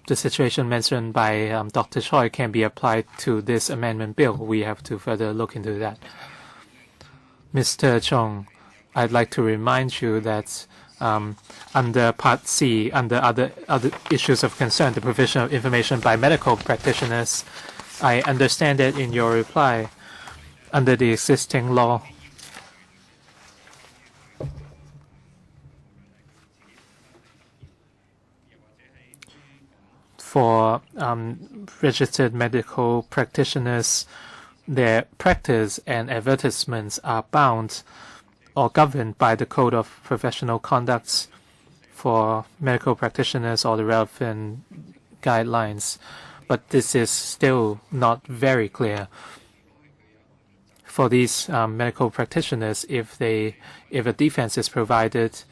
the situation mentioned by Dr. Choi can be applied to this amendment bill. We have to further look into that. Mr. Chong, I'd like to remind you that under Part C, under other issues of concern, the provision of information by medical practitioners, I understand that in your reply, under the existing law, for registered medical practitioners, their practice and advertisements are bound or governed by the Code of Professional Conduct for medical practitioners or the relevant guidelines. But this is still not very clear. For these medical practitioners, if a defense is provided,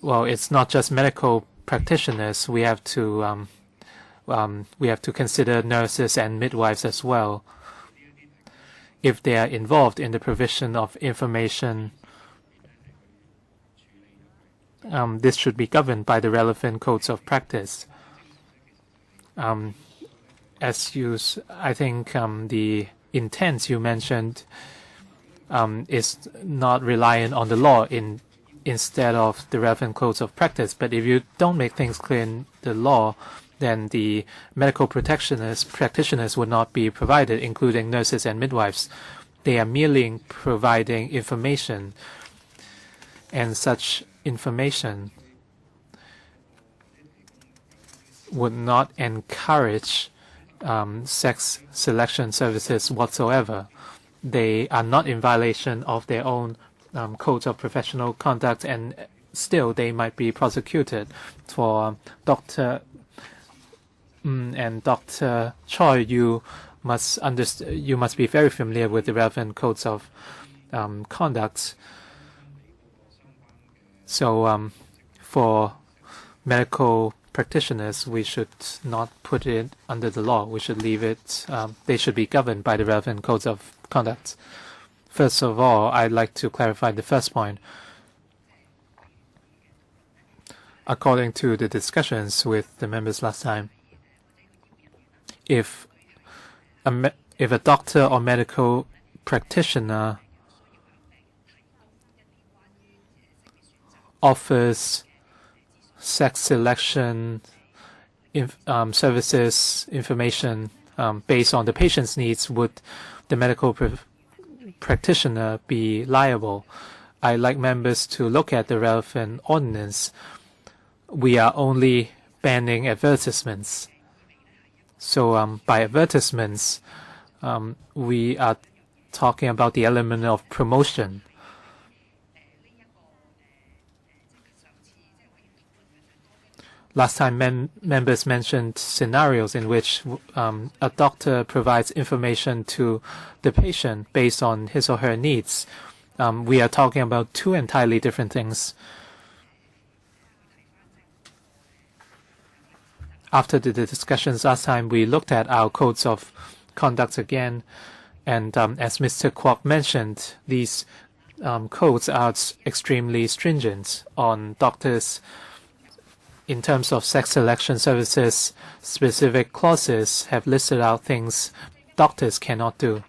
well, it's not just medical practitioners. We have to consider nurses and midwives as well. If they are involved in the provision of information, this should be governed by the relevant codes of practice. I think the intent you mentioned is not reliant on the law instead of the relevant codes of practice. But if you don't make things clear in the law, then the medical practitioners would not be provided, including nurses and midwives. They are merely providing information, and such information would not encourage sex selection services whatsoever. They are not in violation of their own codes of professional conduct, and still they might be prosecuted. For Dr. And Dr. Choi, you must be very familiar with the relevant codes of conduct. So for medical practitioners, we should not put it under the law. We should leave it. They should be governed by the relevant codes of conduct. First of all, I'd like to clarify the first point. According to the discussions with the members last time, if a doctor or medical practitioner offers sex selection services information based on the patient's needs, would the medical practitioner be liable? I'd like members to look at the relevant ordinance. We are only banning advertisements. So by advertisements, we are talking about the element of promotion. Last time, members mentioned scenarios in which a doctor provides information to the patient based on his or her needs. We are talking about two entirely different things. After the discussions last time, we looked at our codes of conduct again, and as Mr. Kwok mentioned, these codes are extremely stringent on doctors. In terms of sex selection services, specific clauses have listed out things doctors cannot do.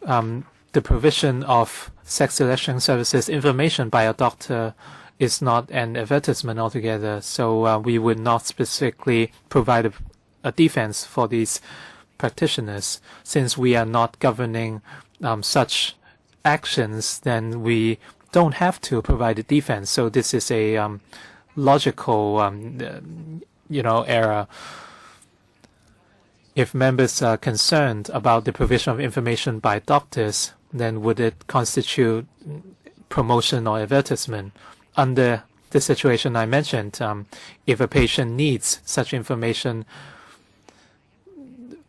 The provision of sex selection services information by a doctor is not an advertisement altogether, so we would not specifically provide a defense for these practitioners. Since we are not governing such actions, then we don't have to provide a defense. So this is a logical, error. If members are concerned about the provision of information by doctors, then would it constitute promotion or advertisement? Under the situation I mentioned, if a patient needs such information,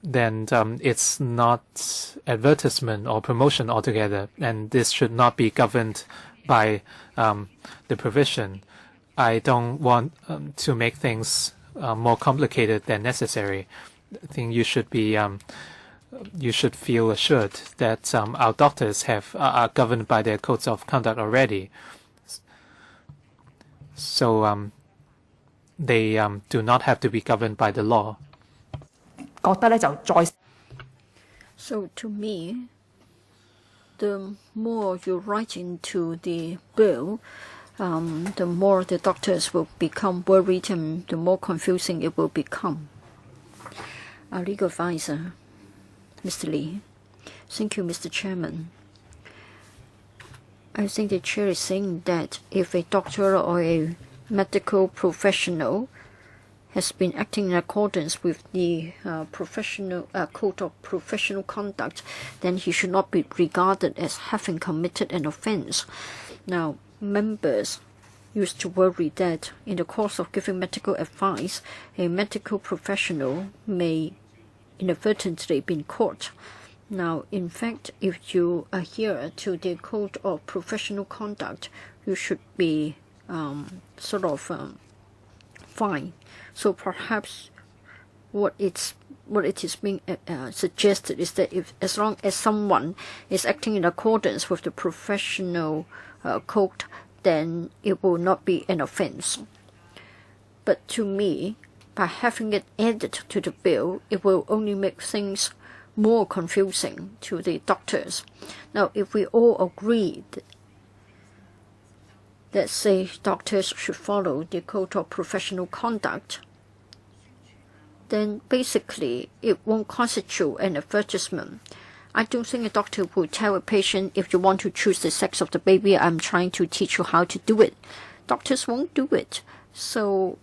then it's not advertisement or promotion altogether, and this should not be governed by the provision. I don't want to make things more complicated than necessary. I think you should be you should feel assured that our doctors are governed by their codes of conduct already. So they do not have to be governed by the law. So to me, the more you write into the bill, the more the doctors will become worried and the more confusing it will become. Our legal advisor, Mr. Lee. Thank you, Mr. Chairman. I think the chair is saying that if a doctor or a medical professional has been acting in accordance with the code of professional conduct, then he should not be regarded as having committed an offense. Now, members used to worry that in the course of giving medical advice, a medical professional may inadvertently be caught. Now, in fact, if you adhere to the code of professional conduct, you should be fine. So perhaps what it is being suggested is that as long as someone is acting in accordance with the professional code, then it will not be an offense. But to me, by having it added to the bill, it will only make things more confusing to the doctors. Now, if we all agree that say doctors should follow the code of professional conduct, then basically it won't constitute an advertisement. I don't think a doctor will tell a patient, if you want to choose the sex of the baby, I'm trying to teach you how to do it. Doctors won't do it. So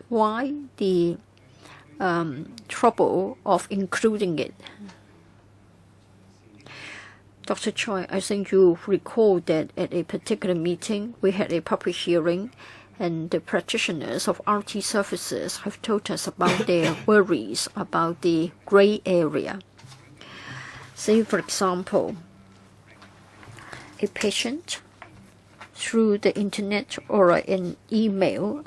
why the trouble of including it? Dr. Choi, I think you recall that at a particular meeting, we had a public hearing, and the practitioners of RT services have told us about their worries about the gray area. Say, for example, a patient through the internet or an email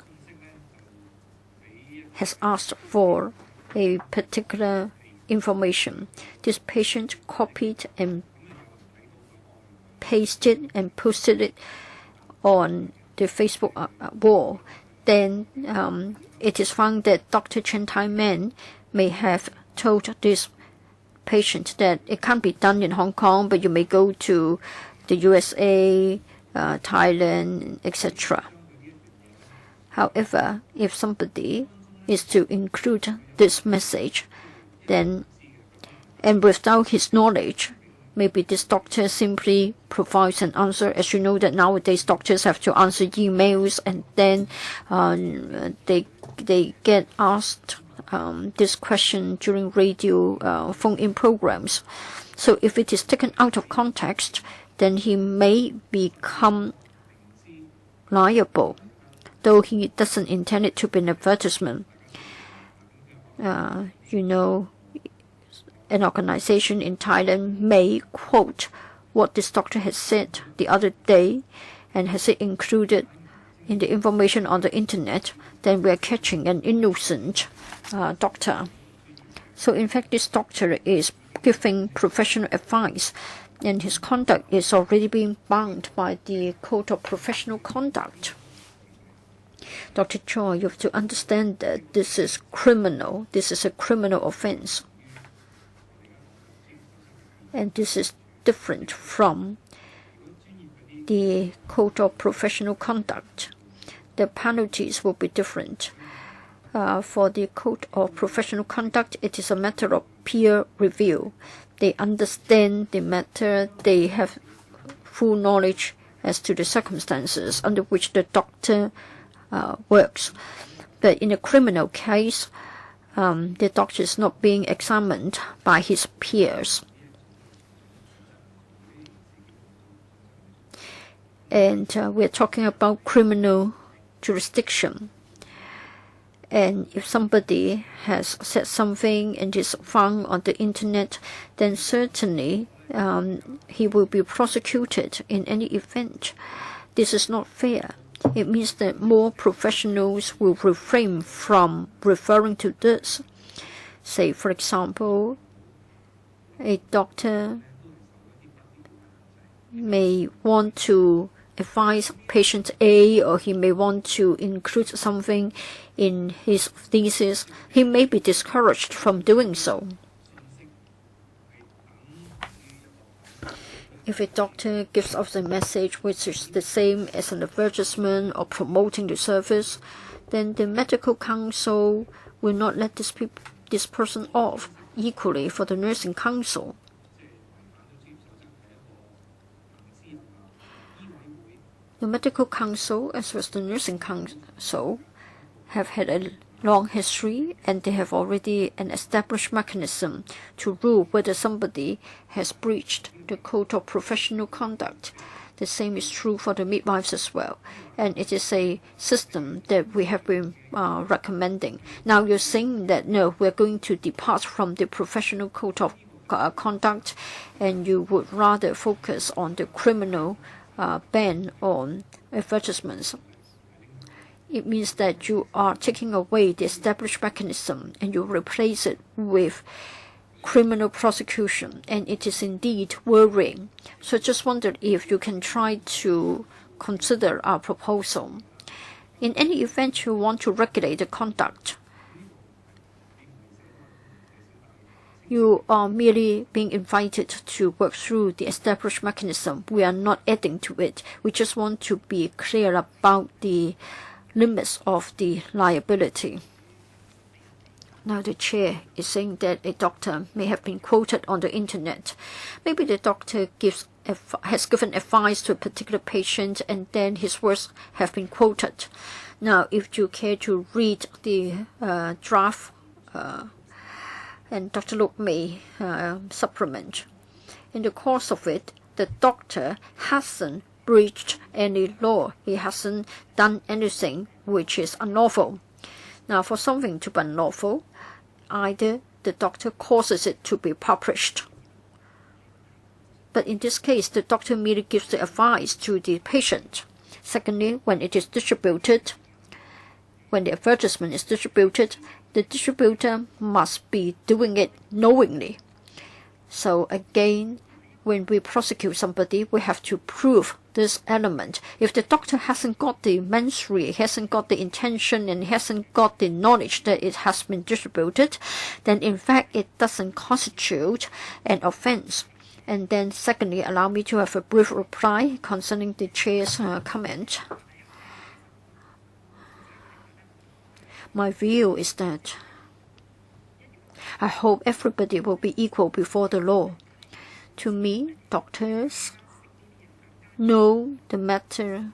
has asked for a particular information. This patient copied and pasted and posted it on the Facebook wall. Then it is found that Dr. Chen Tai-man may have told this patient that it can't be done in Hong Kong, but you may go to the USA, Thailand, etc. However, if somebody is to include this message, then, and without his knowledge, maybe this doctor simply provides an answer. As you know that nowadays doctors have to answer emails, and then they get asked this question during radio phone-in programs. So if it is taken out of context, then he may become liable, though he doesn't intend it to be an advertisement. You know, an organization in Thailand may quote what this doctor has said the other day and has it included in the information on the internet, then we are catching an innocent doctor. So in fact, this doctor is giving professional advice, and his conduct is already being bound by the code of professional conduct. Dr. Choi, you have to understand that this is criminal. This is a criminal offense. And this is different from the code of professional conduct. The penalties will be different. For the code of professional conduct, it is a matter of peer review. They understand the matter. They have full knowledge as to the circumstances under which the doctor works. But in a criminal case, the doctor is not being examined by his peers. And we're talking about criminal jurisdiction. And if somebody has said something and is found on the internet, then certainly he will be prosecuted in any event. This is not fair. It means that more professionals will refrain from referring to this. Say, for example, a doctor may want to advise patient A, or he may want to include something in his thesis, he may be discouraged from doing so. If a doctor gives us a message which is the same as an advertisement or promoting the service, then the medical council will not let this person off. Equally for the nursing council. The medical council as well as the nursing council have had a long history, and they have already an established mechanism to rule whether somebody has breached the code of professional conduct. The same is true for the midwives as well, and it is a system that we have been recommending. Now you're saying that no, we're going to depart from the professional code of conduct, and you would rather focus on the criminal ban on advertisements. It means that you are taking away the established mechanism and you replace it with criminal prosecution, and it is indeed worrying. So I just wondered if you can try to consider our proposal. In any event, you want to regulate the conduct. You are merely being invited to work through the established mechanism. We are not adding to it. We just want to be clear about the limits of the liability. Now the chair is saying that a doctor may have been quoted on the internet. Maybe the doctor has given advice to a particular patient, and then his words have been quoted. Now, if you care to read the draft, and Dr. Luke may supplement. In the course of it, the doctor hasn't breached any law. He hasn't done anything which is unlawful. Now, for something to be unlawful, either the doctor causes it to be published. But in this case, the doctor merely gives the advice to the patient. Secondly, when it is distributed, when the advertisement is distributed, the distributor must be doing it knowingly. So again, when we prosecute somebody, we have to prove this element. If the doctor hasn't got the mens rea, hasn't got the intention, and hasn't got the knowledge that it has been distributed, then in fact it doesn't constitute an offense. And then secondly, allow me to have a brief reply concerning the chair's comment. My view is that I hope everybody will be equal before the law. To me, doctors know the matter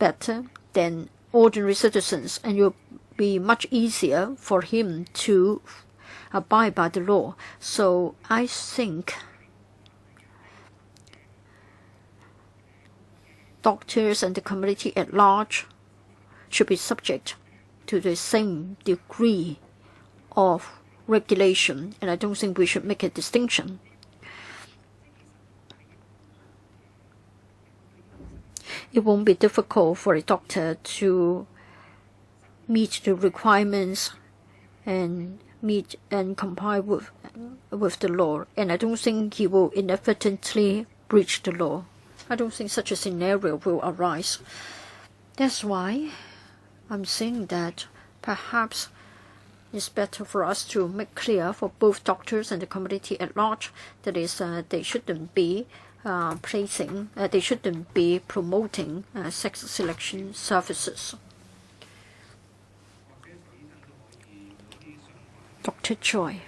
better than ordinary citizens, and it will be much easier for him to abide by the law. So I think doctors and the community at large should be subject to the same degree of regulation, and I don't think we should make a distinction. It won't be difficult for a doctor to meet the requirements and meet and comply with the law, and I don't think he will inadvertently breach the law. I don't think such a scenario will arise. That's why I'm saying that perhaps it's better for us to make clear for both doctors and the community at large that is, they shouldn't be they shouldn't be promoting sex selection services. Dr. Choi.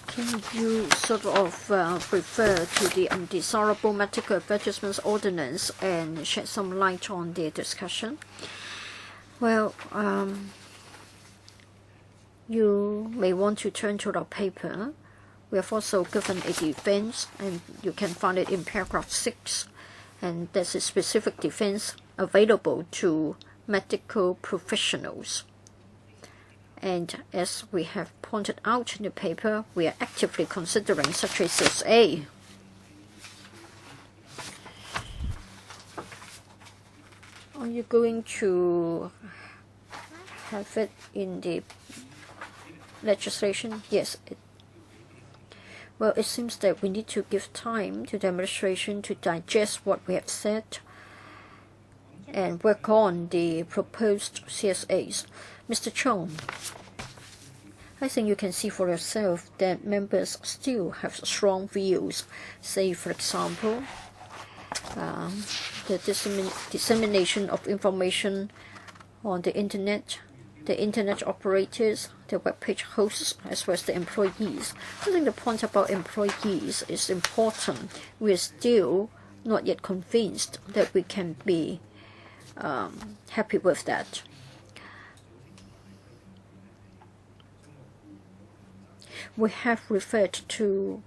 Can you sort of refer to the undesirable medical advertisements ordinance and shed some light on the discussion? Well, you may want to turn to our paper. We have also given a defense, and you can find it in paragraph 6, and there's a specific defense available to medical professionals. And as we have pointed out in the paper, we are actively considering such a 6A. Are you going to have it in the legislation? Yes. Well, it seems that we need to give time to the administration to digest what we have said and work on the proposed CSAs. Mr. Chung, I think you can see for yourself that members still have strong views. Say, for example, the dissemination of information on the internet operators, the web page hosts, as well as the employees. I think the point about employees is important. We are still not yet convinced that we can be happy with that. We have referred to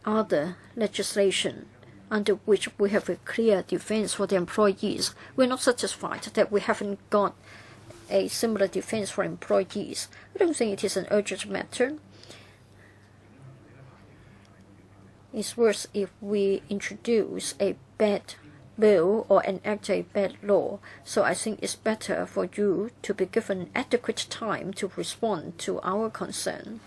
other legislation under which we have a clear defense for the employees. We're not satisfied that we haven't got a similar defense for employees. I don't think it is an urgent matter. It's worse if we introduce a bad bill or enact a bad law. So I think it's better for you to be given adequate time to respond to our concern.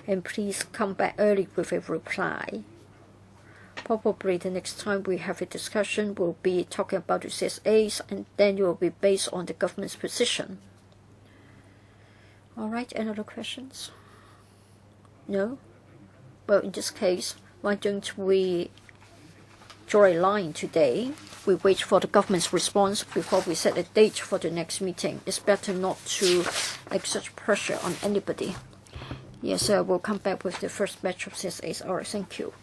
And please come back early with a reply. Probably the next time we have a discussion, we'll be talking about the CSAs, and then it will be based on the government's position. All right, any other questions? No? Well, in this case, why don't we draw a line today? We wait for the government's response before we set a date for the next meeting. It's better not to exert pressure on anybody. Yes, we'll come back with the first batch of CSAs. All right, thank you.